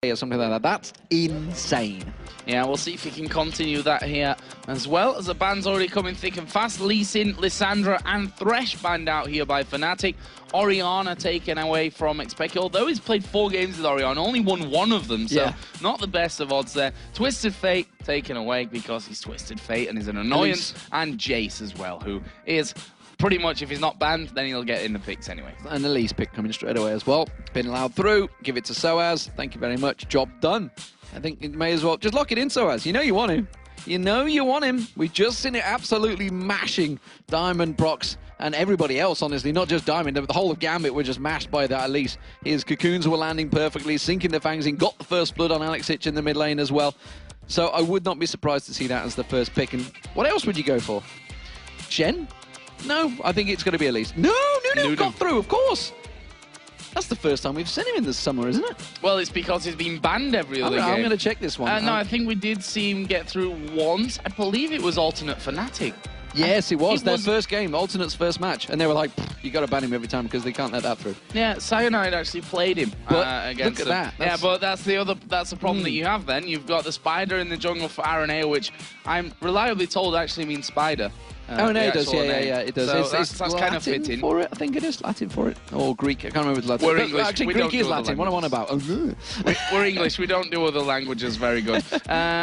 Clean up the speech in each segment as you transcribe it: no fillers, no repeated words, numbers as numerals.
or something like that. That's insane. Yeah, we'll see if he can continue that here as well, as the ban's already coming thick and fast. Lee Sin, Lissandra, and Thresh banned out here by Fnatic. Orianna taken away from Expected. Although he's played 4 games with Orianna, only won 1 of them, so not the best of odds there. Twisted Fate taken away because he's Twisted Fate and is an annoyance. And Jace as well, who is pretty much, if he's not banned, then he'll get in the picks anyway. And Elise pick coming straight away as well. Been allowed through. Give it to Soaz. Thank you very much. Job done. I think it may as well just lock it in, Soaz. You know you want him. You know you want him. We've just seen it absolutely mashing Diamond, Brox, and everybody else, honestly. Not just Diamond. The whole of Gambit were just mashed by that Elise. His cocoons were landing perfectly, sinking the fangs in. Got the first blood on Alexich in the mid lane as well. So I would not be surprised to see that as the first pick. And what else would you go for? Shen? No, I think it's going to be Elise. No, Nunu got through, of course. That's the first time we've seen him in the summer, isn't it? Well, it's because he's been banned every other game. I'm going to check this one. No, I think we did see him get through once. I believe it was alternate Fnatic. Yes, it was. Their first game, alternate's first match. And they were like, you got to ban him every time because they can't let that through. Yeah, Cyanide actually played him against look at that. Yeah, but that's the problem that you have then. You've got the spider in the jungle for RNA, which I'm reliably told actually means spider. RNA does, yeah, it does. So that's kind of fitting. For it, I think it is Latin for it. Or Greek, I can't remember if it's Latin. We're English. Actually, Greek is Latin. What am I on about? We're English. We don't do other languages very good.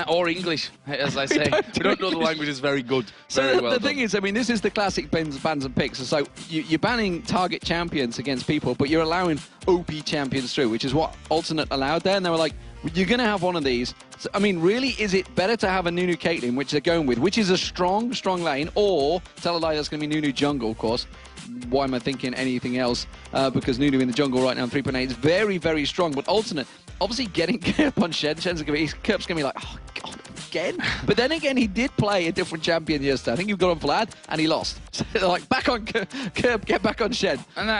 Or English, as I say. We don't know the languages very good. So the thing is, I mean, this is the classic bans and picks. So you're banning target champions against people, but you're allowing OP champions through, which is what Alternate allowed there. And they were like, you're going to have one of these. So, I mean, really, is it better to have a Nunu Caitlyn, which they're going with, which is a strong lane, or tell a lie that's going to be Nunu jungle, of course. Why am I thinking anything else? Because Nunu in the jungle right now in 3.8 is very, very strong. But Alternate, obviously getting Kerp on Shen. Kerp's going to be like, oh, God, again? But then again, he did play a different champion yesterday. I think he got on Vlad, and he lost. So like, back on Kerp, get back on Shen. And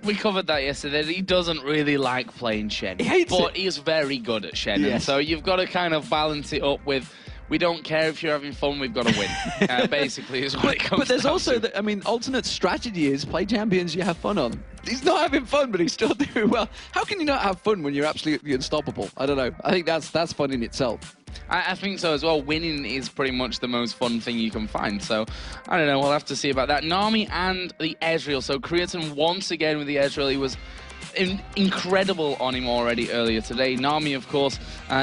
we covered that yesterday. He doesn't really like playing Shen. He hates it. But he is very good at Shen. Yes. And so you've got to kind of balance it up with, we don't care if you're having fun, we've got to win. Basically, is what it comes But there's down also, to. I mean, Alternate strategy is play champions you have fun on. He's not having fun, but he's still doing well. How can you not have fun when you're absolutely unstoppable? I don't know. I think that's fun in itself. I think so as well. Winning is pretty much the most fun thing you can find. So, I don't know. We'll have to see about that. Nami and the Ezreal. So, Creaton once again with the Ezreal. He was incredible on him already earlier today. Nami, of course,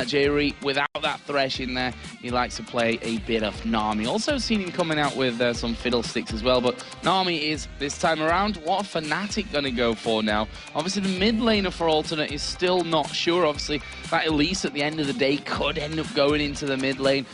Jerry, without that Thresh in there, he likes to play a bit of Nami. Also seen him coming out with some fiddlesticks as well, but Nami is, this time around, what a Fnatic going to go for now? Obviously, the mid laner for Alternate is still not sure. Obviously, that Elise at the end of the day could end up going into the mid lane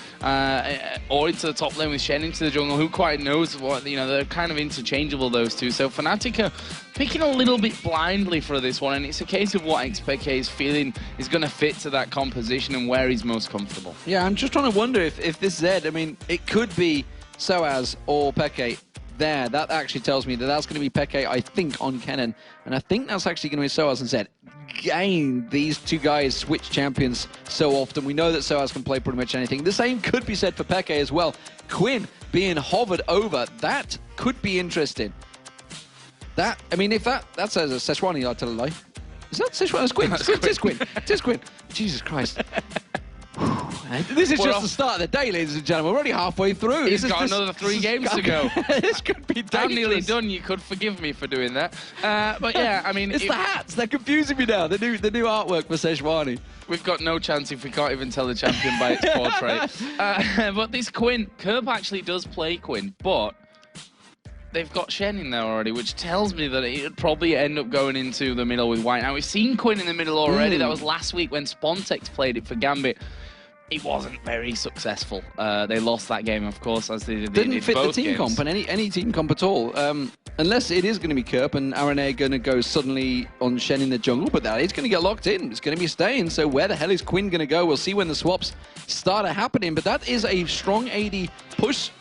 or into the top lane with Shen into the jungle. Who quite knows what, you know, they're kind of interchangeable, those two. So Fnatic are picking a little bit blindly for this one, and it's a case of what XPK is feeling is going to fit to that composition and where he's most comfortable. Yeah, I'm just trying to wonder if this Zed, I mean, it could be Soaz or Peke there. That actually tells me that that's going to be Peke, I think, on Kennen. And I think that's actually going to be Soaz and Zed. Again, these two guys switch champions so often. We know that Soaz can play pretty much anything. The same could be said for Peke as well. Quinn being hovered over, that could be interesting. That, I mean, if that says a Sejuani, I'll tell a lie. Is that Sejuani? It's Quinn. It is Quinn. Jesus Christ. This is just the start of the day, ladies and gentlemen. We're already halfway through. He's got another 3 games to go. This could be dangerous. I'm nearly done. You could forgive me for doing that. But yeah, I mean... It's the hats. They're confusing me now. The new artwork for Sejuani. We've got no chance if we can't even tell the champion by its portrait. But this Quinn, Kerp actually does play Quinn, but they've got Shen in there already, which tells me that it would probably end up going into the middle with White. Now, we've seen Quinn in the middle already. That was last week when Spontex played it for Gambit. It wasn't very successful. They lost that game, of course, as they did Didn't fit both the team games. comp, and any team comp at all. Unless it is going to be Kerp and RNA going to go suddenly on Shen in the jungle, but that is going to get locked in. It's going to be staying, so where the hell is Quinn going to go? We'll see when the swaps start happening, but that is a strong AD push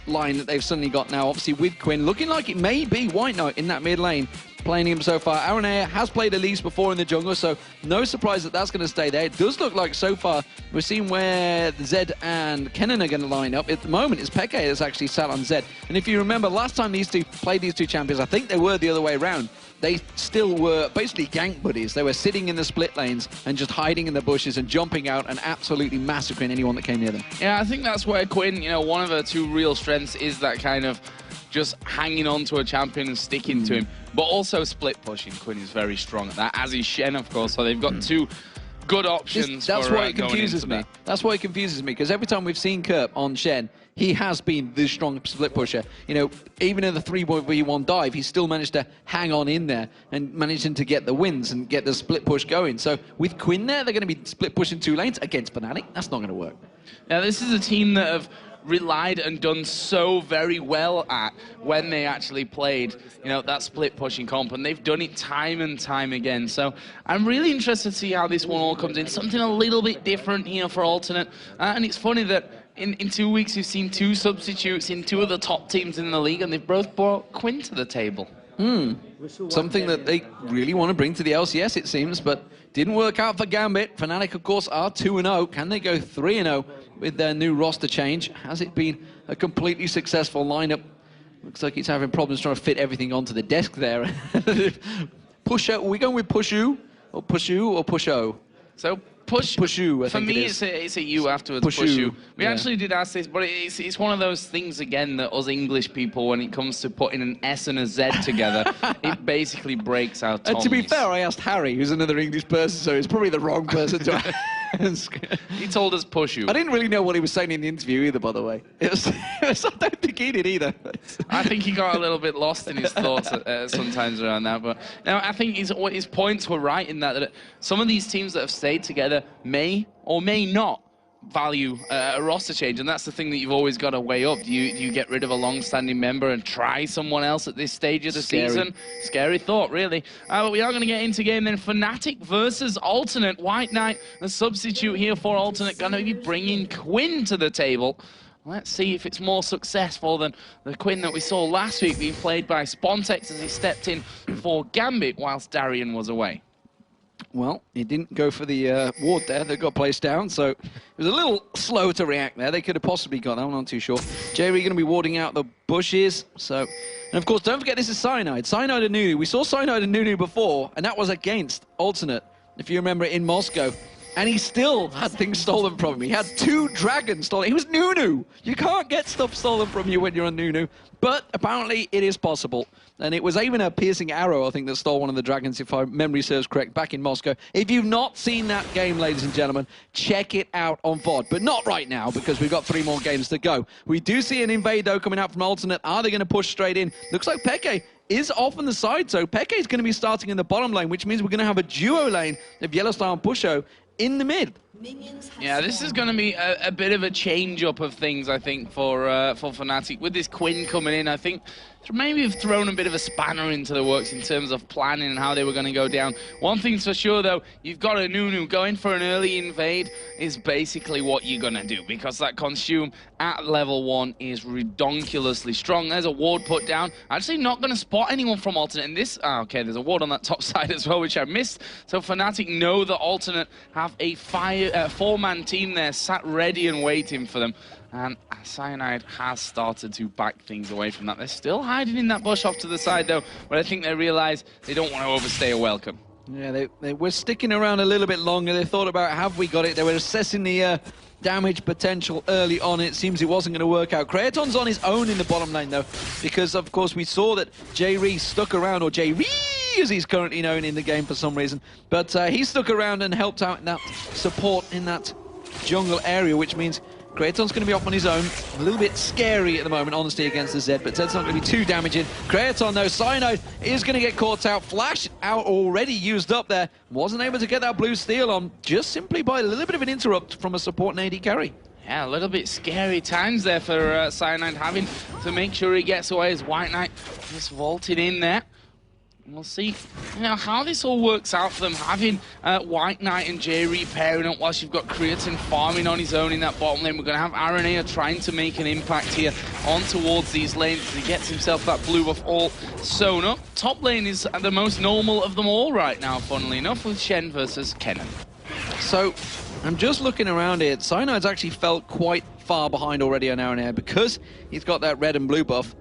line that they've suddenly got now, obviously with Quinn. Looking like it may be White Knight in that mid lane, playing him so far. Aranea has played Elise before in the jungle, so no surprise that that's going to stay there. It does look like so far we're seeing where Zed and Kennen are going to line up. At the moment, it's Peke that's actually sat on Zed. And if you remember, last time these two played these two champions, I think they were the other way around. they still were basically gank buddies. They were sitting in the split lanes and just hiding in the bushes and jumping out and absolutely massacring anyone that came near them. Yeah, I think that's where Quinn, you know, one of her two real strengths is that kind of just hanging on to a champion and sticking to him, but also split pushing. Quinn is very strong at that, as is Shen, of course, so they've got two good options. That's why it confuses me. That's why it confuses me, because every time we've seen Kerp on Shen, he has been the strong split pusher. You know, even in the 3v1 dive, he still managed to hang on in there and managing to get the wins and get the split push going. So with Quinn there, they're going to be split pushing 2 lanes against Fnatic. That's not going to work. Now, this is a team that have relied and done so very well at when they actually played, you know, that split pushing comp, and they've done it time and time again. So I'm really interested to see how this one all comes in. Something a little bit different here for Alternate, and it's funny that in 2 weeks you've seen 2 substitutes in 2 of the top teams in the league, and they've both brought Quinn to the table. Something that they really want to bring to the LCS, it seems, but didn't work out for Gambit. Fnatic, of course, are 2-0. Can they go 3-0 with their new roster change? Has it been a completely successful lineup? Looks like it's having problems trying to fit everything onto the desk there. Pusho, are we going with Pushu? Or Pushu or Pusho? So Pushu, I think for me, it is. it's a U afterwards. Pushu. We actually did ask this, but it's one of those things again that us English people, when it comes to putting an S and a Z together, it basically breaks our tongues. To be fair, I asked Harry, who's another English person, so he's probably the wrong person to ask. He told us Pushu. I didn't really know what he was saying in the interview either, by the way. I don't think he did either. I think he got a little bit lost in his thoughts sometimes around that. But now I think his points were right in that some of these teams that have stayed together may or may not value a roster change, and that's the thing that you've always got to weigh up. Do you get rid of a long-standing member and try someone else at this stage of the season? Scary thought, really. But we are going to get into game then. Fnatic versus Alternate. White Knight, the substitute here for Alternate, going to be bringing Quinn to the table. Let's see if it's more successful than the Quinn that we saw last week being played by Spontex as he stepped in for Gambit whilst Darian was away. Well, he didn't go for the ward there that got placed down, so it was a little slow to react there. They could have possibly got that, I'm not too sure. Jerry going to be warding out the bushes, so... And of course, don't forget this is Cyanide. Cyanide and Nunu. We saw Cyanide and Nunu before, and that was against Alternate, if you remember, in Moscow. And he still had things stolen from him. He had 2 dragons stolen. He was Nunu. You can't get stuff stolen from you when you're on Nunu. But apparently it is possible. And it was even a piercing arrow, I think, that stole one of the dragons, if my memory serves correct, back in Moscow. If you've not seen that game, ladies and gentlemen, check it out on VOD. But not right now, because we've got 3 more games to go. We do see an invade, though, coming out from Alternate. Are they going to push straight in? Looks like Peke is off on the side, so Peke is going to be starting in the bottom lane, which means we're going to have a duo lane of Yellowstar and Pusho in the mid. Yeah, this is going to be a bit of a change-up of things, I think, for Fnatic. With this Quinn coming in, I think maybe have thrown a bit of a spanner into the works in terms of planning and how they were going to go down. One thing's for sure, though, you've got a Nunu. Going for an early invade is basically what you're going to do, because that consume at level 1 is redonkulously strong. There's a ward put down. Actually not going to spot anyone from Alternate in this. Okay, there's a ward on that top side as well, which I missed. So Fnatic know that Alternate have a 4-man team there sat ready and waiting for them. And Cyanide has started to back things away from that. They're still hiding in that bush off to the side, though, but I think they realize they don't want to overstay a welcome. Yeah, they were sticking around a little bit longer. They thought about, have we got it? They were assessing the damage potential early on. It seems it wasn't going to work out. Kraton's on his own in the bottom lane, though, because, of course, we saw that J-Ree stuck around, or J-Ree as he's currently known in the game for some reason. But he stuck around and helped out in that support in that jungle area, which means Kraton's going to be off on his own. A little bit scary at the moment, honestly, against the Zed, but Zed's not going to be too damaging. Kraton, though, Cyanide is going to get caught out. Flash out already used up there. Wasn't able to get that blue steel on, just simply by a little bit of an interrupt from a support and AD carry. Yeah, a little bit scary times there for Cyanide, having to make sure he gets away as White Knight just vaulted in there. We'll see how this all works out for them, having White Knight and J-Ree pairing up whilst you've got Creatine farming on his own in that bottom lane. We're going to have Aranea trying to make an impact here on towards these lanes as he gets himself that blue buff all sewn up. Top lane is the most normal of them all right now, funnily enough, with Shen versus Kennen. So, I'm just looking around here. Cyanide's actually felt quite far behind already on Aranea because he's got that red and blue buff.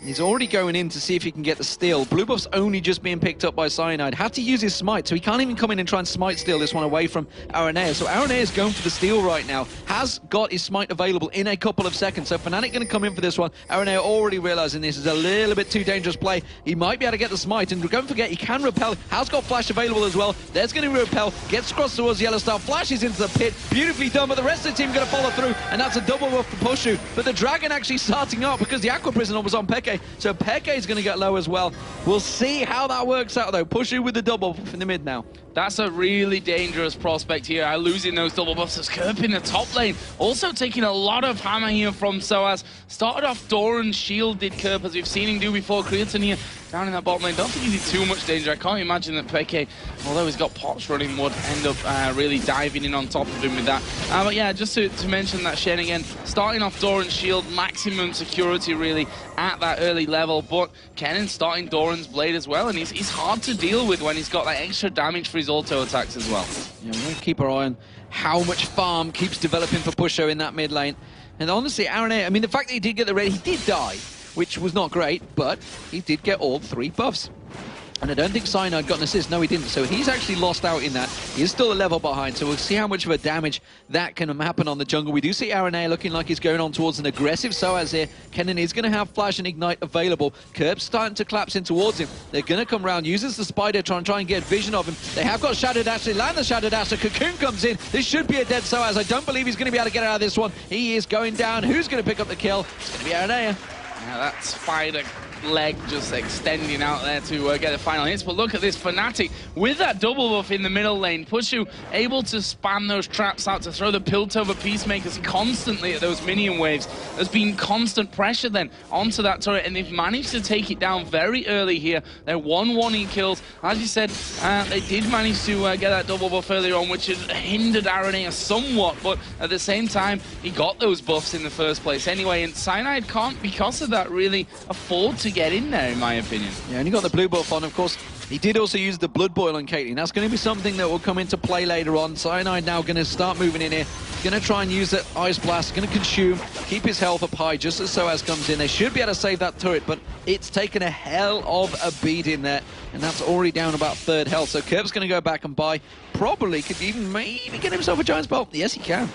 He's already going in to see if he can get the steal. Blue buff's only just being picked up by Cyanide. Had to use his smite, so he can't even come in and try and smite steal this one away from Aranea. So Aranea is going for the steal right now. Has got his smite available in a couple of seconds. So Fnatic going to come in for this one. Aranea already realizing this is a little bit too dangerous play. He might be able to get the smite. And don't forget, he can repel. Has got flash available as well. There's going to repel. Gets across towards Yellow Star. Flashes into the pit. Beautifully done, but the rest of the team going to follow through. And that's a double buff for Pushu. But the Dragon actually starting up because the Aqua Prisoner was on Peke. So Peke is going to get low as well. We'll see how that works out though. Pushu with the double in the mid now. That's a really dangerous prospect here, losing those double buffs as Kerp in the top lane. Also taking a lot of hammer here from Soaz. Started off Doran's shield, did Kerp, as we've seen him do before. Creatin here down in that bottom lane. Don't think he's in too much danger. I can't imagine that Peke, although he's got pots running, would end up really diving in on top of him with that. But yeah, just to mention that Shen again, starting off Doran's shield, maximum security really at that early level. But Kennen starting Doran's blade as well, and he's hard to deal with when he's got that extra damage for his auto attacks as well. Yeah, we're going to keep our eye on how much farm keeps developing for Pusho in that mid lane. And honestly, Aranea, I mean, the fact that he did get the red, he did die, which was not great, but he did get all 3 buffs. And I don't think Cyanide got an assist. No, he didn't. So he's actually lost out in that. He is still a level behind, so we'll see how much of a damage that can happen on the jungle. We do see Aranea looking like he's going on towards an aggressive Soaz here. Kennen is going to have Flash and Ignite available. Kerp's starting to collapse in towards him. They're going to come round, uses the Spider to try and get vision of him. They have got Shadow Dash. They land the Shadow Dash. The Cocoon comes in. This should be a dead Soaz. I don't believe he's going to be able to get out of this one. He is going down. Who's going to pick up the kill? It's going to be Aranea. Yeah, that spider leg just extending out there to get the final hits. But look at this, Fnatic with that double buff in the middle lane. Pushu able to spam those traps out to throw the Piltover Peacemakers constantly at those minion waves. There's been constant pressure then onto that turret, and they've managed to take it down very early here. They're 1-1 in kills. As you said, they did manage to get that double buff earlier on, which had hindered Aranea somewhat, but at the same time, he got those buffs in the first place anyway, and Cyanide can't, because of that, really afford to get in there, in my opinion. Yeah, and he got the blue buff on, of course. He did also use the Blood Boil on Caitlyn. That's going to be something that will come into play later on. Cyanide now going to start moving in here. Going to try and use that Ice Blast. Going to consume, keep his health up high just as Soaz comes in. They should be able to save that turret, but it's taken a hell of a beat in there. And that's already down about 3rd health. So Kerp's going to go back and buy. Probably could even maybe get himself a Giant Spell. Yes, he can.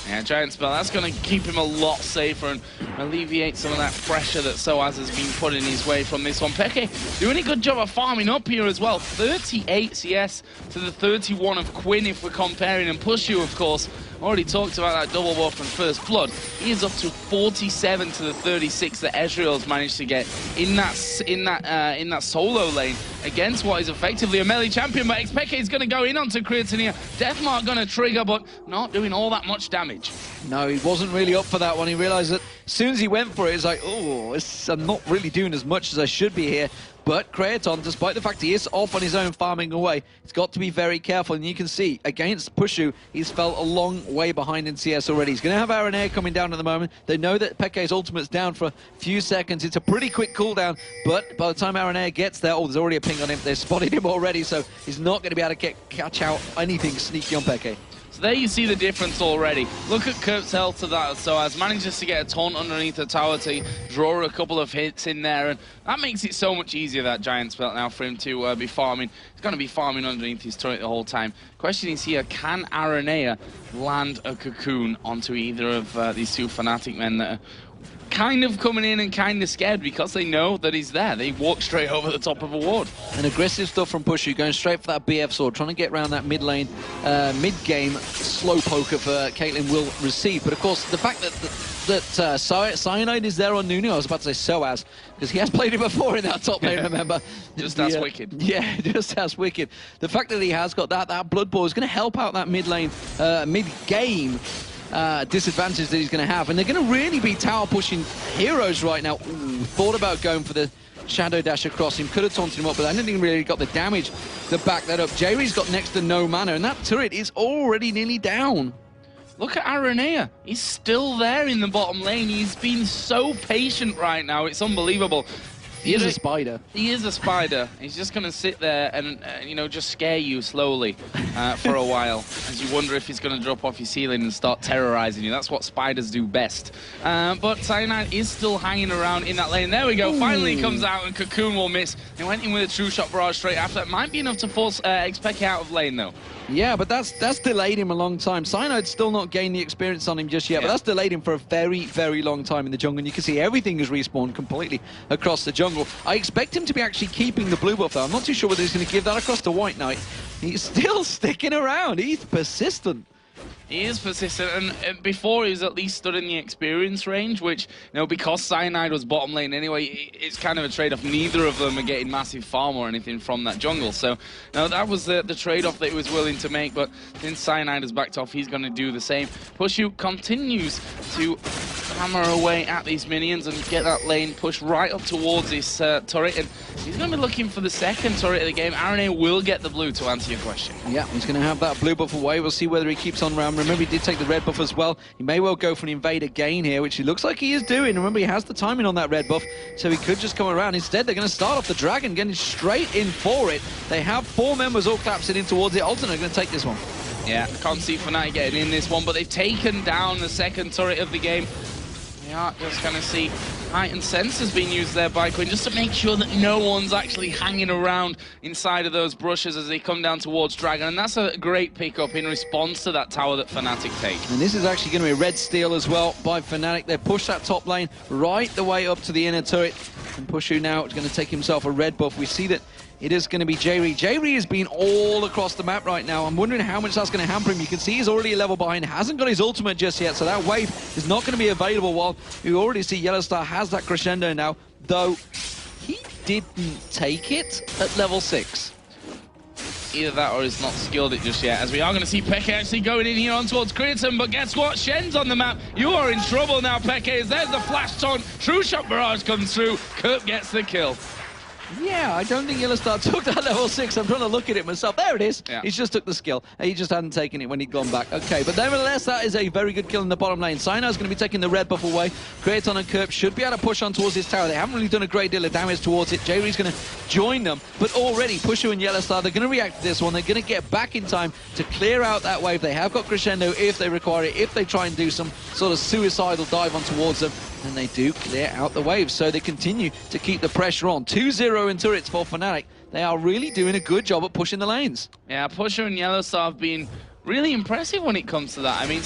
Yeah, Giant Spell, that's going to keep him a lot safer and alleviate some of that pressure that Soaz has been putting his way from this one. Peke doing a good job of farming up here as well. 38 CS to the 31 of Quinn if we're comparing, and Pushu, of course, already talked about that double buff from First Blood. He is up to 47 to the 36 that Ezreal's managed to get in that solo lane against what is effectively a melee champion. But Peke is going to go in onto Creatin here. Deathmark going to trigger, but not doing all that much damage. No, he wasn't really up for that one. He realized that as soon as he went for it, it's like, oh, I'm not really doing as much as I should be here. But Creaton, despite the fact he is off on his own farming away, he's got to be very careful. And you can see, against Pushu, he's fell a long way behind in CS already. He's going to have Aranea coming down at the moment. They know that Peke's ultimate's down for a few seconds. It's a pretty quick cooldown, but by the time Aranea gets there, oh, there's already a ping on him. They've spotted him already, so he's not going to be able to catch out anything sneaky on Peke. So there you see the difference already. Look at Kerp's health to that, Soaz manages to get a taunt underneath the tower to draw a couple of hits in there, and that makes it so much easier, that Giant Spell now for him to be farming. He's going to be farming underneath his turret the whole time. Question is here, can Aranea land a cocoon onto either of these two Fnatic men that are kind of coming in and kind of scared because they know that he's there? They walk straight over the top of a ward. And aggressive stuff from Pushu, going straight for that BF sword, trying to get around that mid lane, mid-game slow poker for Caitlyn will receive. But of course, the fact that Cyanide is there on Nunu, I was about to say Soaz, because he has played it before in that top lane, remember? Just as wicked. Yeah, just as wicked. The fact that he has got that Blood Boil is going to help out that mid lane, mid-game disadvantage that he's going to have, and they're going to really be tower pushing heroes right now. Ooh, thought about going for the Shadow Dash across him, could have taunted him up, but I didn't really got the damage to back that up. Jerry's got next to no mana, and that turret is already nearly down. Look at Aranea. He's still there in the bottom lane. He's been so patient right now. It's unbelievable. He is a spider. He is a spider. He's just going to sit there and, you know, just scare you slowly for a while as you wonder if he's going to drop off your ceiling and start terrorizing you. That's what spiders do best. But Cyanide is still hanging around in that lane. There we go. Ooh. Finally he comes out and Cocoon will miss. He went in with a true shot barrage straight after. That might be enough to force Xpeke out of lane, though. Yeah, but that's delayed him a long time. Cyanide's still not gained the experience on him just yet, but that's delayed him for a very, very long time in the jungle. And you can see everything is respawned completely across the jungle. I expect him to be actually keeping the blue buff, though. I'm not too sure whether he's going to give that across to White Knight. He's still sticking around. He's persistent. He is persistent, and before he was at least stood in the experience range, which, you know, because Cyanide was bottom lane anyway, it's kind of a trade-off. Neither of them are getting massive farm or anything from that jungle, so no, that was the trade-off that he was willing to make, but since Cyanide has backed off, he's going to do the same. Pushu continues to hammer away at these minions and get that lane pushed right up towards this turret, and he's going to be looking for the second turret of the game. RNA will get the blue, to answer your question. Yeah, he's going to have that blue buff away. We'll see whether he keeps on round. Remember, he did take the red buff as well. He may well go for an invade again here, which he looks like he is doing. Remember, he has the timing on that red buff, so he could just come around. Instead, they're going to start off the Dragon, getting straight in for it. They have 4 members all collapsing in towards it. Alternate are going to take this one. Yeah, can't see Fnatic getting in this one, but they've taken down the second turret of the game. We are just going to see heightened sensors being used there by Quinn, just to make sure that no one's actually hanging around inside of those brushes as they come down towards Dragon, and that's a great pickup in response to that tower that Fnatic take. And this is actually going to be a red steal as well by Fnatic. They push that top lane right the way up to the inner turret, and Pushu now is going to take himself a red buff. We see that it is going to be J-Ree. J-Ree has been all across the map right now. I'm wondering how much that's going to hamper him. You can see he's already a level behind. Hasn't got his ultimate just yet, so that wave is not going to be available, while you already see Yellowstar has that crescendo now, though he didn't take it at level 6. Either that or he's not skilled it just yet, as we are going to see Peke actually going in here on towards Creaton, but guess what? Shen's on the map. You are in trouble now, Peke. There's the flash taunt. True shot barrage comes through. Kurt gets the kill. Yeah, I don't think Yellowstar took that level 6. I'm trying to look at it myself. There it is. Yeah. He just took the skill. He just hadn't taken it when he'd gone back. Okay, but nevertheless, that is a very good kill in the bottom lane. Cyanide is going to be taking the red buff away. Creaton and Kerp should be able to push on towards this tower. They haven't really done a great deal of damage towards it. J-Ree's going to join them, but already Pushu and Yellowstar, they're going to react to this one. They're going to get back in time to clear out that wave. They have got crescendo if they require it, if they try and do some sort of suicidal dive on towards them. And they do clear out the waves, so they continue to keep the pressure on. 2-0 in turrets for Fnatic. They are really doing a good job at pushing the lanes. Yeah, Pusher and Yellowstar have been really impressive when it comes to that. I mean,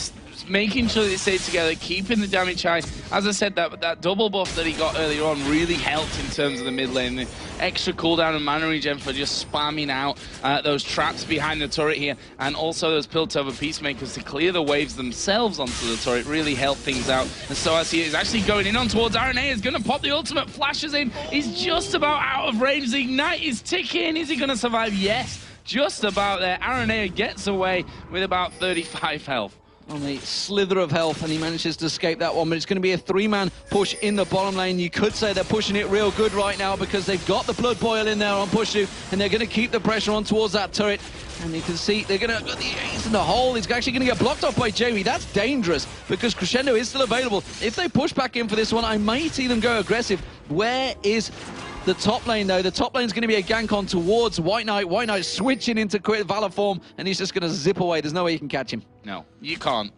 making sure they stay together, keeping the damage high. As I said, that double buff that he got earlier on really helped in terms of the mid lane. The extra cooldown and mana regen for just spamming out those traps behind the turret here, and also those Piltover Peacemakers to clear the waves themselves onto the turret really helped things out. And so as he is actually going in on towards RNA, is going to pop the ultimate, flashes in. He's just about out of range. The ignite is ticking. Is he going to survive? Yes, just about there. RNA gets away with about 35 health. On a slither of health, and he manages to escape that one, but it's going to be a 3-man push in the bottom lane. You could say they're pushing it real good right now because they've got the Blood Boil in there on Pushu, and they're going to keep the pressure on towards that turret. And you can see they're going to get the ace in the hole. It's actually going to get blocked off by J-Ree. That's dangerous because Crescendo is still available. If they push back in for this one, I may see them go aggressive. Where is the top lane, though? The top lane's going to be a gank on towards White Knight. White Knight switching into Valor form, and he's just going to zip away. There's no way you can catch him. No, you can't.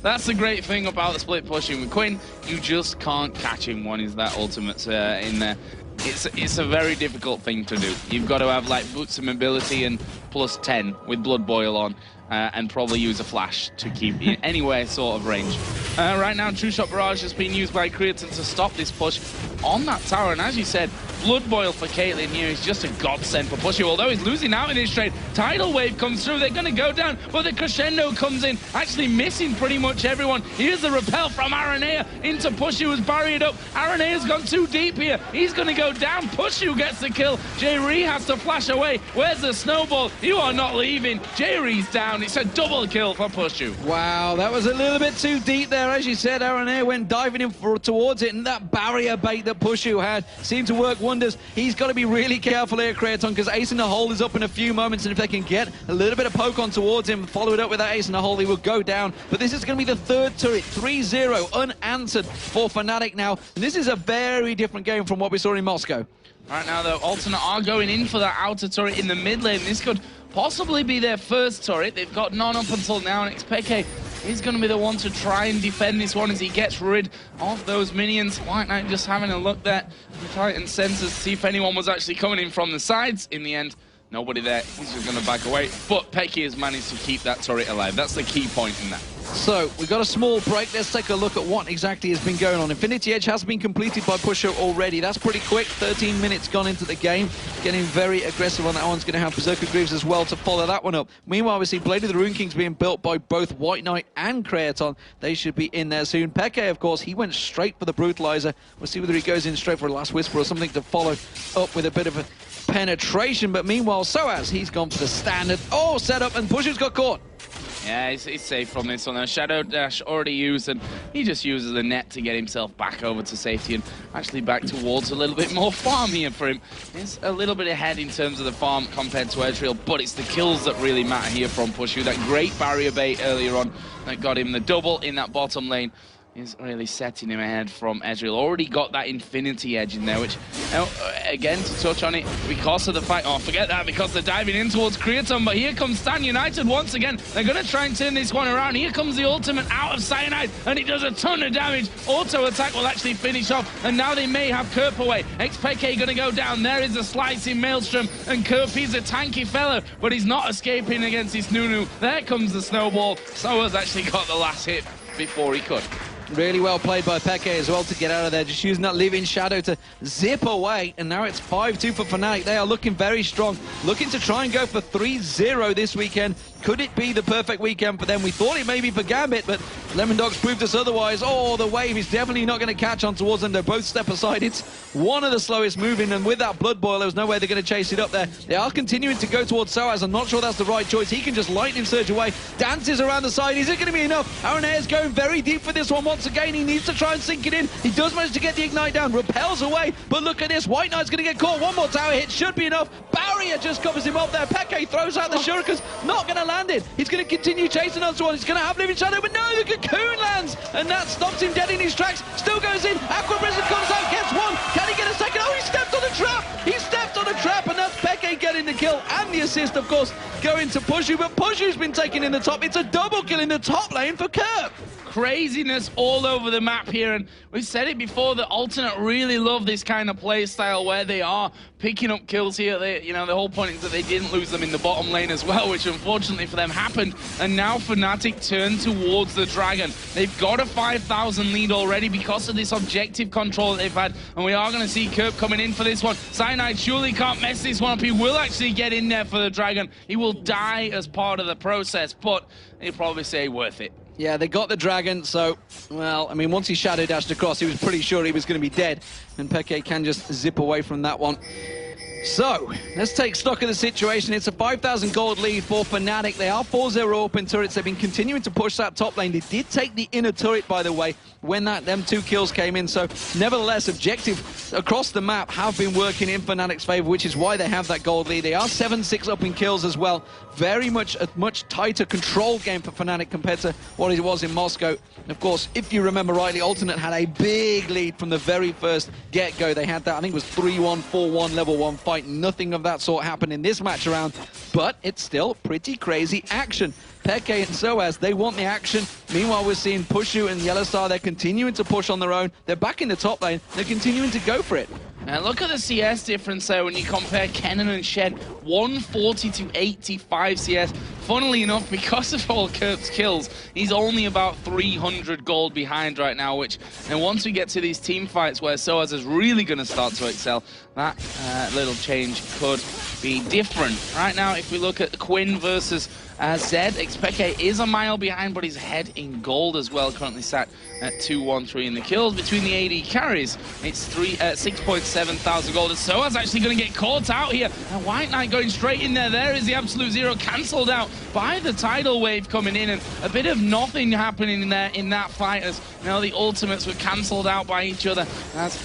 That's the great thing about the split pushing with Quinn. You just can't catch him when he's that ultimate in there. It's a very difficult thing to do. You've got to have like boots of mobility and plus 10 with Blood Boil on, and probably use a flash to keep you anywhere sort of range. Right now, True Shot Barrage has been used by Creaton to stop this push on that tower, and as you said, Blood Boil for Caitlyn here is just a godsend for Pushu, although he's losing out in this trade. Tidal Wave comes through, they're going to go down, but the Crescendo comes in, actually missing pretty much everyone. Here's the repel from Aranea into Pushu, who's barriered up. Aranea's gone too deep here. He's going to go down. Pushu gets the kill. J-Ree has to flash away. Where's the snowball? You are not leaving. J-Ree's down. It's a double kill for Pushu. Wow, that was a little bit too deep there. As you said, Aranea went diving in towards it, and that barrier bait that Pushu had seemed to work wonders. He's got to be really careful here, Creaton, because Ace in the Hole is up in a few moments, and if they can get a little bit of poke on towards him, follow it up with that Ace in the Hole, he will go down. But this is going to be the third turret, 3-0, unanswered for Fnatic now. And this is a very different game from what we saw in Moscow. Right now, though, Alternate are going in for that outer turret in the mid lane. This could possibly be their first turret. They've got none up until now, and Xpeke is going to be the one to try and defend this one as he gets rid of those minions. White Knight just having a look there, Titan sensors to see if anyone was actually coming in from the sides. In the end, nobody there. He's just going to back away. But Peki has managed to keep that turret alive. That's the key point in that. So, we've got a small break. Let's take a look at what exactly has been going on. Infinity Edge has been completed by Pusher already. That's pretty quick. 13 minutes gone into the game. Getting very aggressive on that one. It's going to have Berserker Greaves as well to follow that one up. Meanwhile, we see Blade of the Rune Kings being built by both White Knight and Creaton. They should be in there soon. Peke, of course, he went straight for the Brutalizer. We'll see whether he goes in straight for a Last Whisper or something to follow up with a bit of a penetration. But meanwhile, Soaz, he's gone for the standard. Oh, setup, and Pusher's got caught. Yeah, he's safe from this one. A Shadow Dash already used, and he just uses the net to get himself back over to safety and actually back towards a little bit more farm here for him. He's a little bit ahead in terms of the farm compared to Ezreal, but it's the kills that really matter here from Pushu. That great barrier bait earlier on that got him the double in that bottom lane is really setting him ahead from Ezreal. Already got that Infinity Edge in there, which, again, to touch on it, because of the fight, oh, forget that, because they're diving in towards Creaton, but here comes Stan United once again. They're going to try and turn this one around. Here comes the ultimate out of Cyanide, and it does a ton of damage. Auto attack will actually finish off, and now they may have Kerp away. Xpeke going to go down. There is a slicing Maelstrom, and Kerp, he's a tanky fella, but he's not escaping against his Nunu. There comes the snowball. Soa's actually got the last hit before he could. Really well played by Peke as well to get out of there, just using that Living Shadow to zip away, and now it's 5-2 for Fnatic. They are looking very strong, looking to try and go for 3-0 this weekend. Could it be the perfect weekend for them? We thought it may be for Gambit, but Lemon Dogs proved us otherwise. Oh, the wave is definitely not going to catch on towards them. They both step aside. It's one of the slowest moving, and with that Blood Boil, there was no way they're going to chase it up there. They are continuing to go towards Soaz. I'm not sure that's the right choice. He can just lightning surge away, dances around the side. Is it going to be enough? Aaron Ayres going very deep for this one once again. He needs to try and sink it in. He does manage to get the Ignite down, repels away, but look at this. White Knight's going to get caught. One more tower hit should be enough. Barrier just covers him up there. Peke throws out the shurikens, not going to land it. He's going to continue chasing on one. He's going to have Living Shadow, but no, the cocoon lands, and that stops him dead in his tracks. Still goes in. Aqua Blizzard comes out, gets one. Can he get a second? Oh, he stepped on the trap. He stepped on a trap, and that's Peke getting the kill and the assist, of course, going to Pushu, but Pushu's been taken in the top. It's a double kill in the top lane for Kerp. Craziness all over the map here, and we said it before, the Alternate really love this kind of play style where they are picking up kills here. The whole point is that they didn't lose them in the bottom lane as well, which unfortunately for them happened, and now Fnatic turn towards the Dragon. They've got a 5,000 lead already because of this objective control that they've had, and we are going to see Kerp coming in for this one. Cyanide surely can't mess this one up. He will actually get in there for the Dragon. He will die as part of the process, but he'll probably say worth it. Yeah, they got the Dragon, so, well, I mean, once he Shadow Dashed across, he was pretty sure he was going to be dead, and Peke can just zip away from that one. So, let's take stock of the situation. It's a 5,000 gold lead for Fnatic. They are 4-0 open turrets. They've been continuing to push that top lane. They did take the inner turret, by the way, when them 2 kills came in. So, nevertheless, objective across the map have been working in Fnatic's favor, which is why they have that gold lead. They are 7-6 up in kills as well. Very much a much tighter control game for Fnatic compared to what it was in Moscow. And of course, if you remember rightly, Alternate had a big lead from the very first get-go. They had that, I think it was 3-1, 4-1, level 1 fight. Nothing of that sort happened in this match around, but it's still pretty crazy action. Peke and Soaz, they want the action. Meanwhile, we're seeing Pushu and Yellowstar, they're continuing to push on their own. They're back in the top lane. They're continuing to go for it. Now look at the CS difference there when you compare Kennen and Shed. 140 to 85 CS. Funnily enough, because of all Kerp's kills, he's only about 300 gold behind right now, which, and once we get to these team fights where Soaz is really going to start to excel, that little change could be different. Right now, if we look at Quinn versus Zed, Xpeke is a mile behind, but he's ahead in gold as well, currently sat at 213 in the kills. Between the AD carries, it's 6.7 thousand gold. And Soaz actually going to get caught out here. And White Knight going straight in there. There is the absolute zero, cancelled out by the tidal wave coming in, and a bit of nothing happening there in that fight as now the ultimates were cancelled out by each other as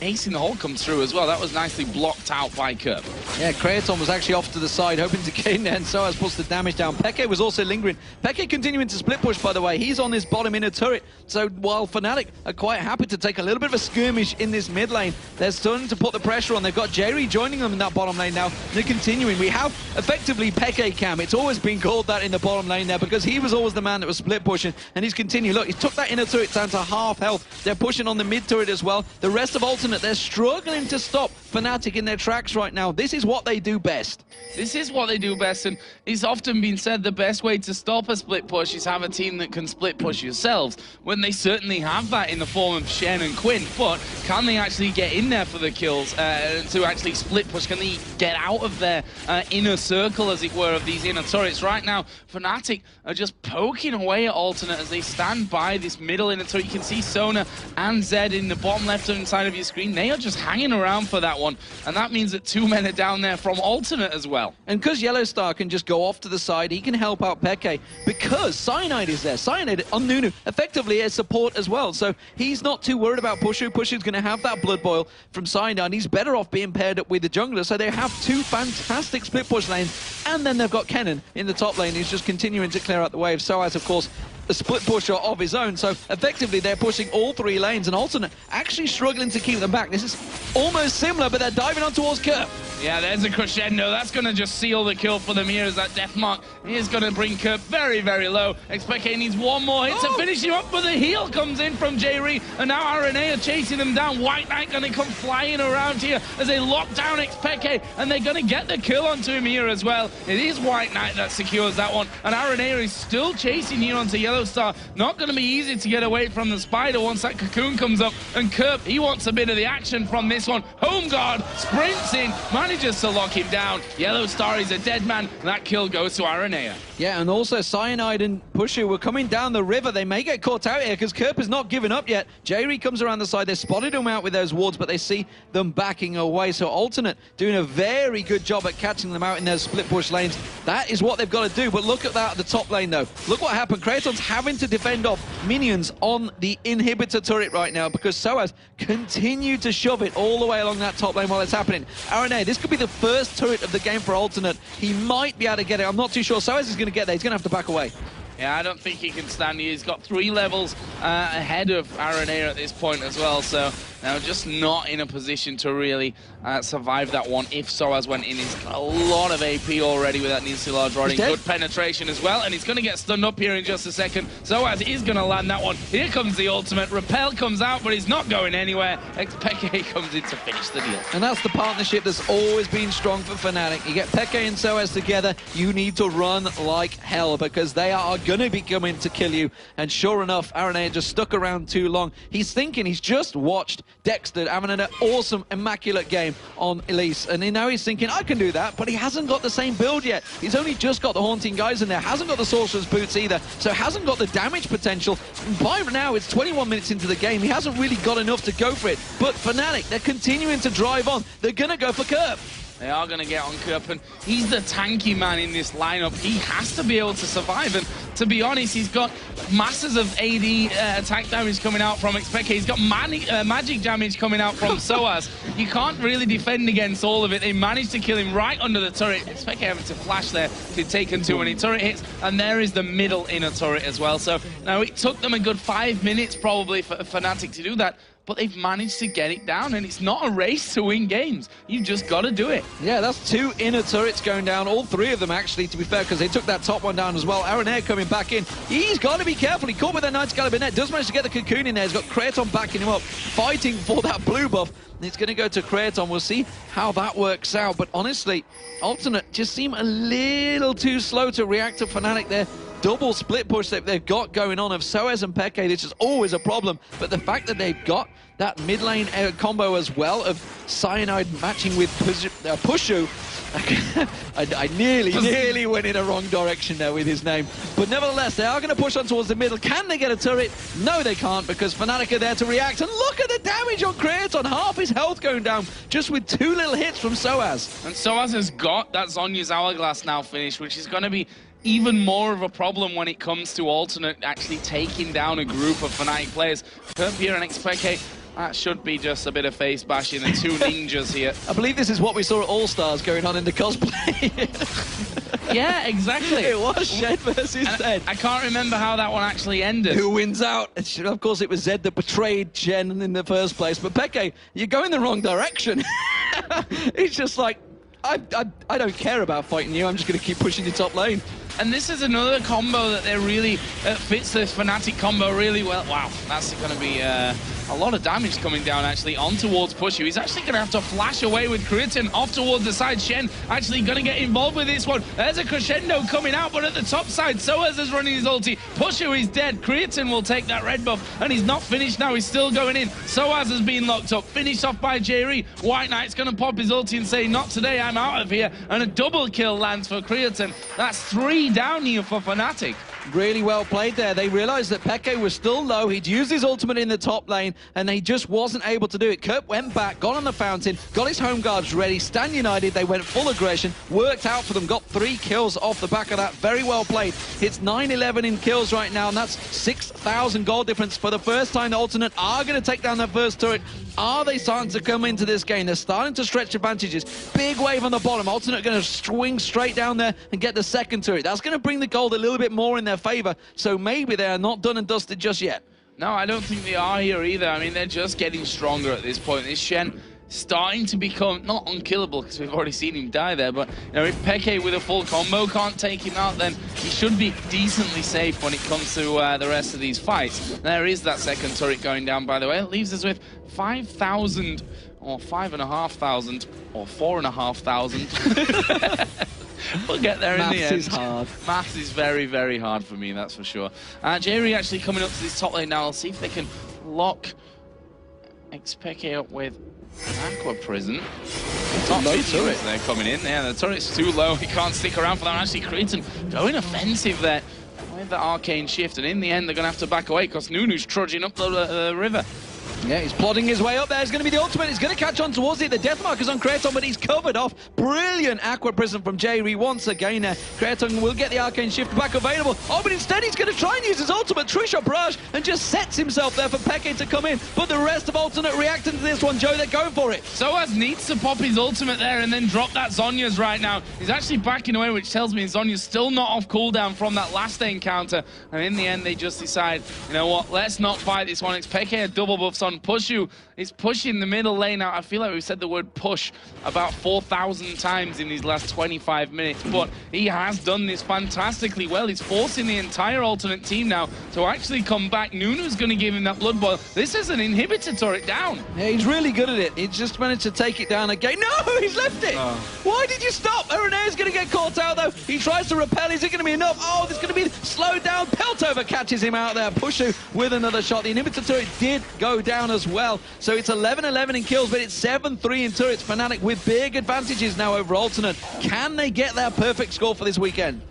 acing the hole comes through as well. That was nicely blocked out by Kerp. Yeah, Kraton was actually off to the side, hoping to gain there, and Soaz puts the damage down. Peke was also lingering. Peke continuing to split push, by the way. He's on this bottom inner turret, so while Fnatic are quite happy to take a little bit of a skirmish in this mid lane, they're starting to put the pressure on. They've got Jerry joining them in that bottom lane now. They're continuing. We have effectively Peke Cam. It's always been called that in the bottom lane there, because he was always the man that was split pushing, and he's continuing. Look, he took that inner turret down to half health. They're pushing on the mid turret as well. The rest of Alternate, they're struggling to stop Fnatic in their tracks right now. This is what they do best. This is what they do best, and it's often been said the best way to stop a split push is have a team that can split push yourselves, when they certainly have that in the form of Shen and Quinn, but can they actually get in there for the kills to actually split push? Can they get out of their inner circle, as it were, of these inner turrets? Right now, Fnatic are just poking away at Alternate as they stand by this middle inner turret. You can see Sona and Zed in the bottom left-hand side of your screen. They are just hanging around for that one, and that means that 2 men are down there from Alternate as well. And because Yellowstar can just go off to the side, he can help out Peke, because Cyanide is there. Cyanide on Nunu effectively as support as well, so he's not too worried about Pushu. Pushu's going to have that blood boil from Cyanide. He's better off being paired up with the jungler, so they have two fantastic split push lanes, and then they've got Kennen in the top lane who's just continuing to clear out the wave. So as, of course, a split pusher of his own, so effectively they're pushing all three lanes, and Alternate actually struggling to keep them back. This is almost similar, but they're diving on towards Kerp. Yeah, there's a crescendo. That's going to just seal the kill for them here, as that death mark is going to bring Kerp very, very low. XPK needs one more hit to finish him up, but the heal comes in from J-Ree, and now RNA are chasing them down. White Knight going to come flying around here as they lock down XPK, and they're going to get the kill onto him here as well. It is White Knight that secures that one, and RNA is still chasing here onto Yellowstar. Not going to be easy to get away from the spider once that cocoon comes up, and Kerp, he wants a bit of the action from this one. Home guard sprints in, manages to lock him down. Yellowstar is a dead man, and that kill goes to Aranea. Yeah, and also Cyanide and Pushu were coming down the river. They may get caught out here because Kerp is not giving up yet. J-Ree comes around the side. They spotted him out with those wards, but they see them backing away. So Alternate doing a very good job at catching them out in those split push lanes. That is what they've got to do. But look at that at the top lane, though. Look what happened. Kraton's having to defend off minions on the inhibitor turret right now, because Soaz continued to shove it all the way along that top lane while it's happening. RNA, this could be the first turret of the game for Alternate. He might be able to get it. I'm not too sure. Soaz is going to get there. He's going to have to back away. Yeah, I don't think he can stand. He's got 3 levels ahead of Aranea at this point as well, so now just not in a position to really survive that one if Soaz went in. He's got a lot of AP already with that Nisilage riding. Good penetration as well, and he's going to get stunned up here in just a second. Soaz is going to land that one. Here comes the ultimate. Repel comes out, but he's not going anywhere. XPK comes in to finish the deal. And that's the partnership that's always been strong for Fnatic. You get Peke and Soaz together, you need to run like hell, because they are going to be coming to kill you. And sure enough, Aranea just stuck around too long. He's thinking he's just watched Dexter having an awesome, immaculate game on Elise, and now he's thinking, I can do that, but he hasn't got the same build yet. He's only just got the Haunting Guys in there, hasn't got the Sorcerer's Boots either, so hasn't got the damage potential. By now, it's 21 minutes into the game. He hasn't really got enough to go for it. But Fnatic, they're continuing to drive on. They're going to go for Kerp. They are going to get on Kerp, and he's the tanky man in this lineup. He has to be able to survive, and to be honest, he's got masses of AD attack damage coming out from XPK. He's got magic damage coming out from Soaz. You can't really defend against all of it. They managed to kill him right under the turret. XPK having to flash there to take him too many turret hits, and there is the middle inner turret as well. So now it took them a good 5 minutes probably for Fnatic to do that, but they've managed to get it down, and it's not a race to win games. You've just got to do it. Yeah, that's 2 inner turrets going down, all 3 of them actually, to be fair, because they took that top one down as well. Aranea coming back in. He's got to be careful. He caught with that 90 caliber net, does manage to get the cocoon in there. He's got Kraton backing him up, fighting for that blue buff. It's going to go to Kraton. We'll see how that works out, but honestly, Alternate just seem a little too slow to react to Fnatic there. Double split push that they've got going on of Soaz and Peke, this is always a problem, but the fact that they've got that mid lane combo as well of Cyanide matching with Pushu, I nearly went in a wrong direction there with his name, but nevertheless they are going to push on towards the middle. Can they get a turret? No, they can't, because Fnatic are there to react, and look at the damage on Kraton, half his health going down just with 2 little hits from Soaz. And Soaz has got that Zhonya's Hourglass now finished, which is going to be even more of a problem when it comes to Alternate actually taking down a group of Fnatic players. Kerp here and XPK That should be just a bit of face bashing. The two ninjas here. I believe this is what we saw at All-Stars going on in the cosplay. Yeah, exactly. It was Shen versus Zed. I can't remember how that one actually ended. Who wins out? Of course, it was Zed that betrayed Shen in the first place. But Peke, you're going the wrong direction. He's just like, I don't care about fighting you. I'm just going to keep pushing your top lane. And this is another combo that they really fits this Fnatic combo really well. Wow, that's going to be a lot of damage coming down actually on towards Pushu. He's actually going to have to flash away with Kriton off towards the side. Shen actually going to get involved with this one. There's a crescendo coming out, but at the top side, Soaz is running his ulti. Pushu is dead. Kriton will take that red buff, and he's not finished now. He's still going in. Soaz has been locked up, finished off by Jerry. White Knight's going to pop his ulti and say, not today, I'm out of here. And a double kill lands for Kriton. That's 3 down here for Fnatic. Really well played there. They realized that Peke was still low. He'd used his ultimate in the top lane, and he just wasn't able to do it. Kurt went back, got on the fountain, got his home guards ready. Stan United, they went full aggression, worked out for them, got 3 kills off the back of that. Very well played. It's 9-11 in kills right now, and that's 6,000 gold difference. For the first time, the alternate are going to take down their first turret. Are they starting to come into this game? They're starting to stretch advantages. Big wave on the bottom. Alternate going to swing straight down there and get the second turret. That's going to bring the gold a little bit more in their favor. So maybe they are not done and dusted just yet. No, I don't think they are here either. I mean, they're just getting stronger at this point. This Shen starting to become not unkillable because we've already seen him die there, but you know, if Peke with a full combo can't take him out, then he should be decently safe when it comes to the rest of these fights. There is that second turret going down, by the way. It leaves us with 5,000 or 5,500 or 4,500. We'll get there in the end. Maths is hard. Maths is very, very hard for me, that's for sure. Jerry actually coming up to this top lane now. I'll see if they can lock Xpeke up with Aqua Prison. Top low turret they're coming in. Yeah, the turret's too low. He can't stick around for that. Actually, Kriton going offensive there with the arcane shift, and in the end they're going to have to back away because Nunu's trudging up the river. Yeah, he's plodding his way up there. It's going to be the ultimate. He's going to catch on towards it. The death mark is on Kraton, but he's covered off. Brilliant Aqua Prism from Jerry once again. Kraton will get the Arcane Shift back available. Oh, but instead he's going to try and use his ultimate, Trisha Barrage, and just sets himself there for Peke to come in. But the rest of Alternate reacting to this one, Joe, they're going for it. Soaz needs to pop his ultimate there and then drop that Zhonya's right now. He's actually backing away, which tells me Zhonya's still not off cooldown from that last encounter. And in the end, they just decide, you know what, let's not fight this one. It's Peke a double buffs on Pushu. He's pushing the middle lane now. I feel like we've said the word push about 4,000 times in these last 25 minutes, but he has done this fantastically well. He's forcing the entire alternate team now to actually come back. Nunu's going to give him that blood boil. This is an inhibitor turret down. Yeah, he's really good at it. He just managed to take it down again. No, he's left it. Oh. Why did you stop? Arenair's going to get caught out, though. He tries to repel. Is it going to be enough? Oh, there's going to be slowed down. Peltover catches him out there. Pushu with another shot. The inhibitor turret did go down as well. So it's 11-11 in kills, but it's 7-3 in turrets. Fnatic with big advantages now over Alternate. Can they get their perfect score for this weekend?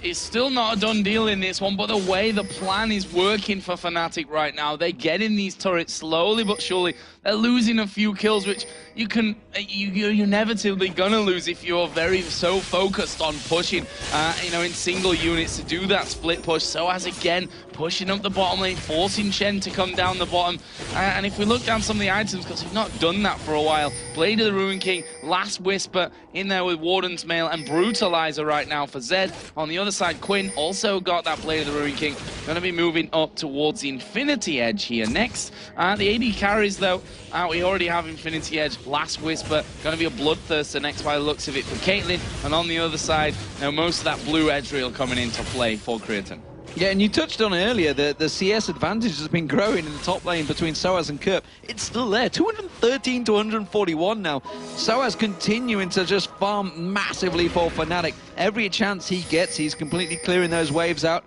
It's still not a done deal in this one, but the way the plan is working for Fnatic right now, they're getting these turrets slowly but surely. They're losing a few kills, which you're inevitably gonna lose if you're so focused on pushing, you know, in single units to do that split push. Soaz again pushing up the bottom lane, forcing Shen to come down the bottom. And if we look down some of the items, because we've not done that for a while, Blade of the Ruin King, Last Whisper in there with Warden's Mail, and Brutalizer right now for Zed. On the other side, Quinn also got that Blade of the Ruin King. Going to be moving up towards the Infinity Edge here next. The AD carries, though, we already have Infinity Edge, Last Whisper. Going to be a Bloodthirster next by the looks of it for Caitlyn. And on the other side, you know, most of that blue edge reel coming into play for Kriton. Yeah, and you touched on it earlier, the CS advantage has been growing in the top lane between Soaz and Kerp. It's still there, 213 to 141 now. Soaz continuing to just farm massively for Fnatic. Every chance he gets, he's completely clearing those waves out.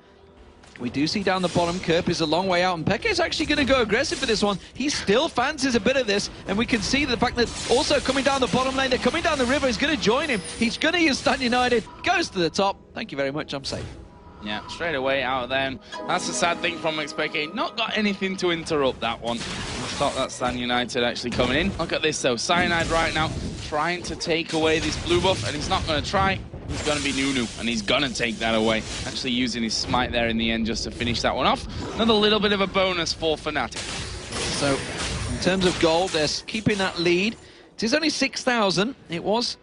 We do see down the bottom, Kerp is a long way out, and Peke is actually going to go aggressive for this one. He still fancies a bit of this, and we can see the fact that also coming down the bottom lane, they're coming down the river, he's going to join him. He's going to use Stan United, goes to the top. Thank you very much, I'm safe. Yeah, straight away out of there. And that's the sad thing from Xpeke. Not got anything to interrupt that one. Stop that Stan United actually coming in. Look at this though. Cyanide right now trying to take away this blue buff, and he's not going to try. He's going to be Nunu, and he's going to take that away. Actually using his smite there in the end just to finish that one off. Another little bit of a bonus for Fnatic. So in terms of gold, they're keeping that lead. It is only 6,000. It was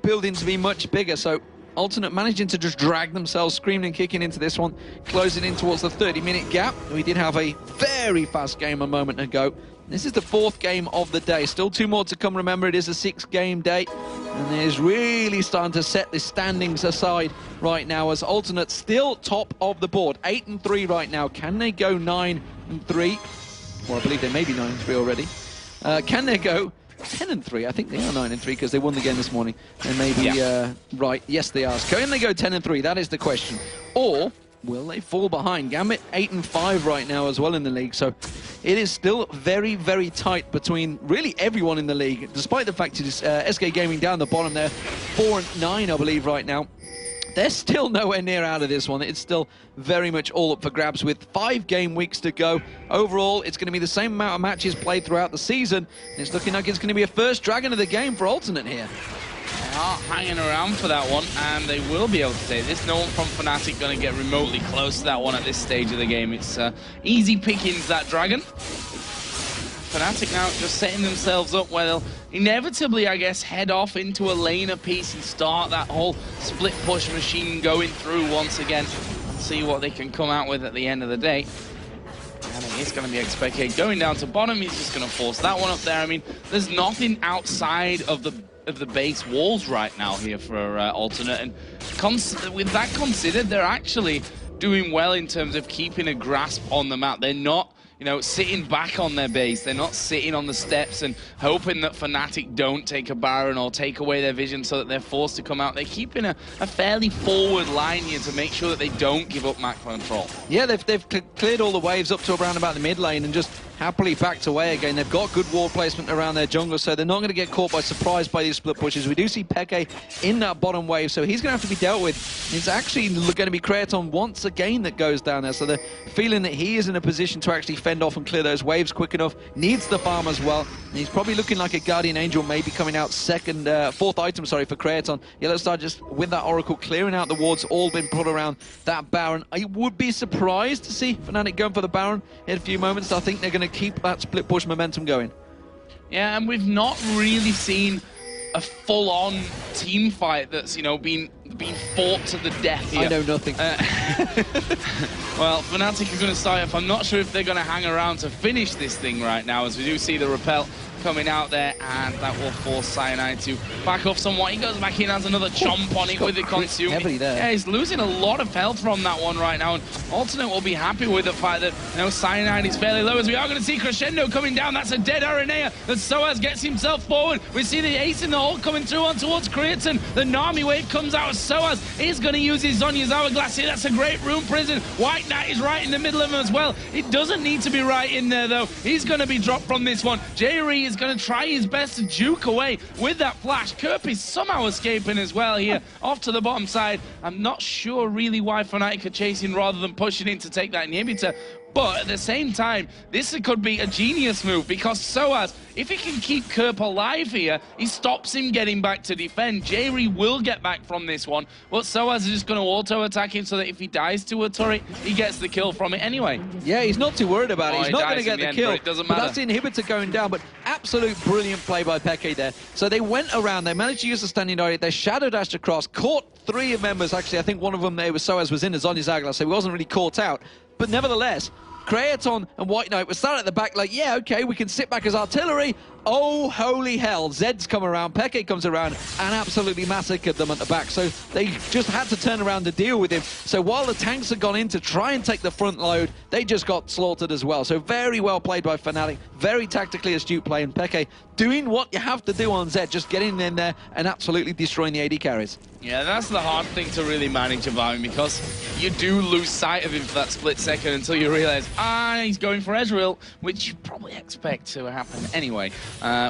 building to be much bigger, so Alternate managing to just drag themselves, screaming and kicking into this one, closing in towards the 30-minute gap. We did have a very fast game a moment ago. This is the 4th game of the day. Still 2 more to come. Remember, it is a 6-game day, and it is really starting to set the standings aside right now as Alternate still top of the board. 8-3 right now. Can they go 9-3? Well, I believe they may be 9-3 already. Can they go 10-3? I think they are 9-3 because they won the game this morning. They may be right. Yes, they are. Can they go 10-3? That is the question. Or will they fall behind? Gambit 8-5 right now as well in the league. So it is still very, very tight between really everyone in the league, despite the fact it is SK Gaming down the bottom there, 4-9, I believe, right now. They're still nowhere near out of this one. It's still very much all up for grabs with 5 game weeks to go. Overall, it's going to be the same amount of matches played throughout the season. It's looking like it's going to be a first dragon of the game for Alternate here. They are hanging around for that one, and they will be able to take this. No one from Fnatic going to get remotely close to that one at this stage of the game. It's easy pickings, that dragon. Fnatic now just setting themselves up where they'll inevitably, I guess, head off into a lane apiece and start that whole split push machine going through once again and see what they can come out with at the end of the day. And it is going to be XPK going down to bottom. He's just going to force that one up there. I mean, there's nothing outside of the base walls right now here for Alternate, and with that considered, they're actually doing well in terms of keeping a grasp on the map. They're not, you know, sitting back on their base. They're not sitting on the steps and hoping that Fnatic don't take a Baron or take away their vision so that they're forced to come out. They're keeping a fairly forward line here to make sure that they don't give up map control. Yeah, they've cleared all the waves up to around about the mid lane and just happily backed away again. They've got good wall placement around their jungle, so they're not going to get caught by surprise by these split pushes. We do see Peke in that bottom wave, so he's going to have to be dealt with. It's actually going to be Kraton once again that goes down there, so they're feeling that he is in a position to actually fend off and clear those waves quick enough. Needs the farm as well. And he's probably looking like a Guardian Angel maybe coming out fourth item, sorry, for Kraton. Yellow Star just with that Oracle clearing out the wards, all been put around that Baron. I would be surprised to see Fnatic going for the Baron in a few moments. I think they're going to keep that split push momentum going. Yeah, and we've not really seen a full-on team fight that's, you know, been fought to the death here. I know nothing. Well, Fnatic are going to start off. I'm not sure if they're going to hang around to finish this thing right now, as we do see the repel coming out there, and that will force Cyanide to back off somewhat. He goes back in, has another chomp on it with the consume. Heavily there. Yeah, he's losing a lot of health from that one right now, and Alternate will be happy with the fact that, you know, Cyanide is fairly low, as we are going to see Crescendo coming down. That's a dead Aranea, and Soaz gets himself forward. We see the ace in the hole coming through on towards Kraton. The Nami wave comes out. Soaz is going to use his Zhonya's Hourglass here. That's a great Rune Prison. White Knight is right in the middle of him as well. It doesn't need to be right in there, though. He's going to be dropped from this one. J-Ree is going to try his best to juke away with that flash. Kerp is somehow escaping as well here off to the bottom side. I'm not sure really why Fnatic are chasing rather than pushing in to take that inhibitor. But at the same time, this could be a genius move, because Soaz, if he can keep Kerp alive here, he stops him getting back to defend. J-Ree will get back from this one, but Soaz is just going to auto-attack him so that if he dies to a turret, he gets the kill from it anyway. Yeah, he's not too worried about it. He's not going to get the kill. It doesn't matter. But that's the inhibitor going down, but absolute brilliant play by Peke there. So they went around, they managed to use the standing diet, they shadow dashed across, caught 3 members. Actually, I think one of them, Soaz, was in as Zhonya's Hourglass, so he wasn't really caught out. But nevertheless, Kraton and White Knight were starting at the back like, yeah, okay, we can sit back as artillery. Oh, holy hell. Zed's come around, Peke comes around, and absolutely massacred them at the back. So they just had to turn around to deal with him. So while the tanks had gone in to try and take the front load, they just got slaughtered as well. So very well played by Fnatic, very tactically astute play, and Peke doing what you have to do on Zed, just getting in there and absolutely destroying the AD carries. Yeah, that's the hard thing to really manage about him, because you do lose sight of him for that split second until you realize, he's going for Ezreal, which you probably expect to happen anyway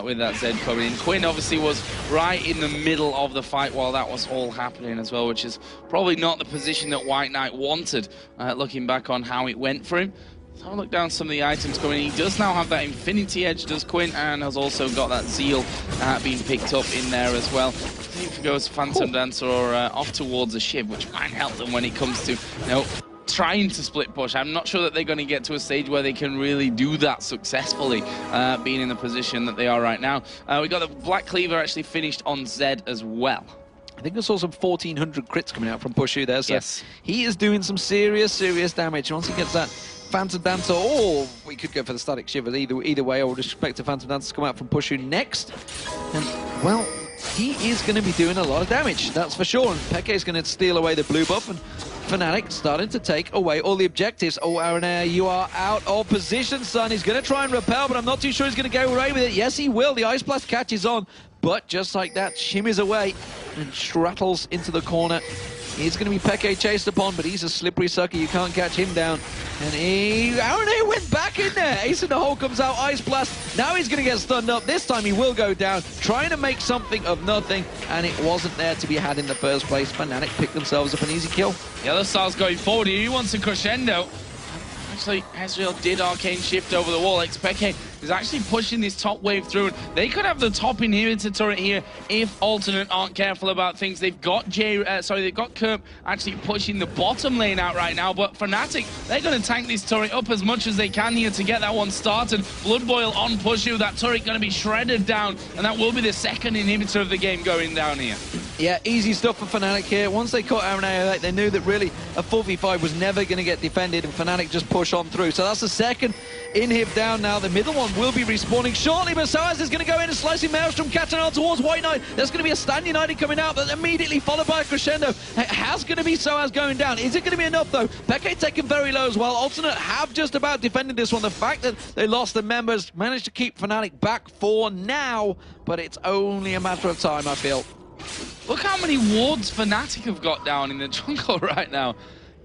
with that Zed coming in. Quinn obviously was right in the middle of the fight while that was all happening as well, which is probably not the position that White Knight wanted, looking back on how it went for him. Let's have a look down some of the items coming in. He does now have that Infinity Edge, does Quinn, and has also got that Zeal being picked up in there as well. If he goes Phantom Dancer or off towards a ship, which might help them when it comes to, you know, trying to split push. I'm not sure that they're going to get to a stage where they can really do that successfully, being in the position that they are right now. We got the Black Cleaver actually finished on Zed as well. I think I saw some 1,400 crits coming out from Pushu there, so yes, he is doing some serious damage. Once he gets that Phantom Dancer, or we could go for the Static Shiver. Either way, I would expect a Phantom Dancer to come out from Pushu next. And, well, he is going to be doing a lot of damage, that's for sure. And Peke is going to steal away the blue buff, and Fnatic starting to take away all the objectives. Oh, Aranea, you are out of position, son. He's going to try and repel, but I'm not too sure he's going to get away with it. Yes, he will. The Ice Blast catches on, but just like that, shimmies away and strattles into the corner. He's going to be Peke chased upon, but he's a slippery sucker. You can't catch him down. And Aranea went back in there. Ace in the hole comes out, Ice Blast. Now he's going to get stunned up. This time he will go down, trying to make something of nothing, and it wasn't there to be had in the first place. Fnatic picked themselves up an easy kill. The other star's going forward. He wants a crescendo. Actually, Ezreal did Arcane Shift over the wall. Peke is actually pushing this top wave through. They could have the top inhibitor turret here if Alternate aren't careful about things. They've got they've got Kerp actually pushing the bottom lane out right now, but Fnatic, they're going to tank this turret up as much as they can here to get that one started. Blood Boil on Pushu, that turret going to be shredded down, and that will be the second inhibitor of the game going down here. Yeah, easy stuff for Fnatic here. Once they caught Aranea, they knew that really a 4v5 was never going to get defended, and Fnatic just push on through. So that's the second inhib down now. The middle one will be respawning shortly, but Soaz is going to go in and slicing Maelstrom, catching on towards White Knight. There's going to be a Stand United coming out, but immediately followed by a crescendo. How's going to be Soaz going down? Is it going to be enough, though? Peke taken very low as well. Alternate have just about defended this one. The fact that they lost the members managed to keep Fnatic back for now, but it's only a matter of time, I feel. Look how many wards Fnatic have got down in the jungle right now.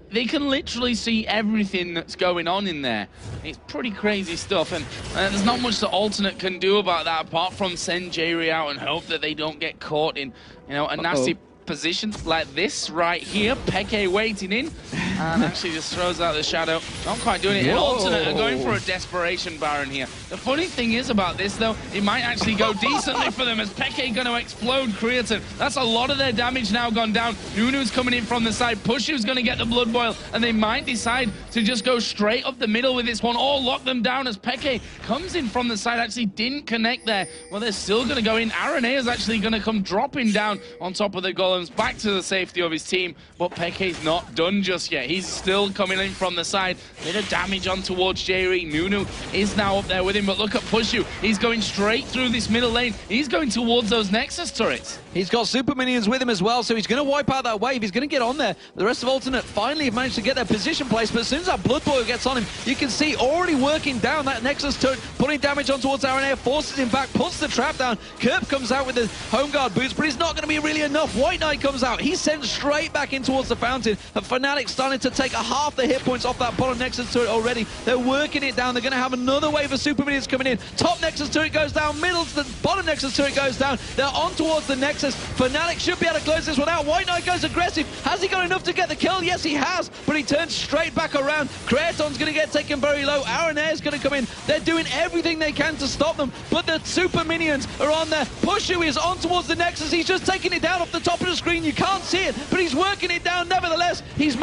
They can literally see everything that's going on in there. It's pretty crazy stuff, and there's not much the Alternate can do about that apart from send Jerry out and hope that they don't get caught in, a nasty position like this right here. Peke waiting in, and actually just throws out the shadow. Not quite doing it. Alternate are going for a desperation Baron here. The funny thing is about this, though, it might actually go decently for them as Peke going to explode Creatine. That's a lot of their damage now gone down. Nunu's coming in from the side. Pushu's going to get the Blood Boil, and they might decide to just go straight up the middle with this one, or lock them down as Peke comes in from the side. Actually didn't connect there. Well, they're still going to go in. Aranea is actually going to come dropping down on top of the Golem, back to the safety of his team, but Peke's not done just yet. He's still coming in from the side. Bit of damage on towards Jerry. Nunu is now up there with him, but look at Pushu. He's going straight through this middle lane. He's going towards those Nexus turrets. He's got super minions with him as well, so he's going to wipe out that wave. He's going to get on there. The rest of Alternate finally have managed to get their position place, but as soon as that Blood Boil gets on him, you can see already working down that Nexus turret, putting damage on towards Aranea, forces him back, puts the trap down. Kerp comes out with the home guard boots, but he's not going to be really enough. White Knight comes out. He's sent straight back in towards the fountain, and Fnatic starting to take a half the hit points off that bottom Nexus turret already. They're working it down. They're going to have another wave of super minions coming in. Top Nexus turret goes down, middle to the bottom Nexus turret goes down. They're on towards the Nexus. Fnatic should be able to close this one out. White Knight goes aggressive. Has he got enough to get the kill? Yes, he has, but he turns straight back around. Creaton's going to get taken very low. Aranea is going to come in. They're doing everything they can to stop them, but the super minions are on there. Pushu is on towards the Nexus. He's just taking it down off the top of the screen. You can't see it, but he's working it down nevertheless.